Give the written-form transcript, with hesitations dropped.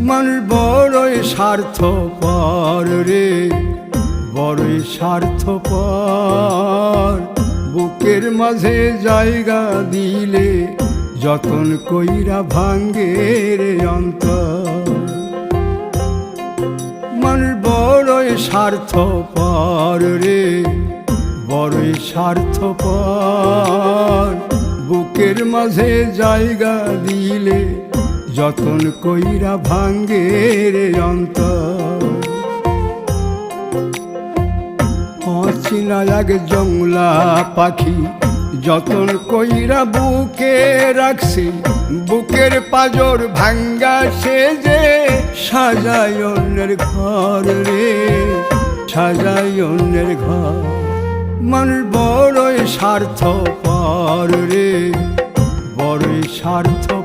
মানুষ বড়ই স্বার্থপর রে, বড়ই স্বার্থপর। বুকের মাঝে জায়গা দিলে যতন কইরা ভাঙ্গে রে অন্তর। মানুষ বড়ই স্বার্থপর রে, বড়ই স্বার্থপর। বুকের মাঝে জায়গা দিলে যতন কইরা ভাঙ্গে রে অন্তর। অচিনা এক জংলা পাখি যতন কইরা বুকে রাখছি, বুকের পাজর ভাঙ্গা সে যে সাজায় অন্যের ঘর রে, সাজায় অন্যের ঘর। মানুষ বড়ই স্বার্থপর রে, বড়ই স্বার্থপর।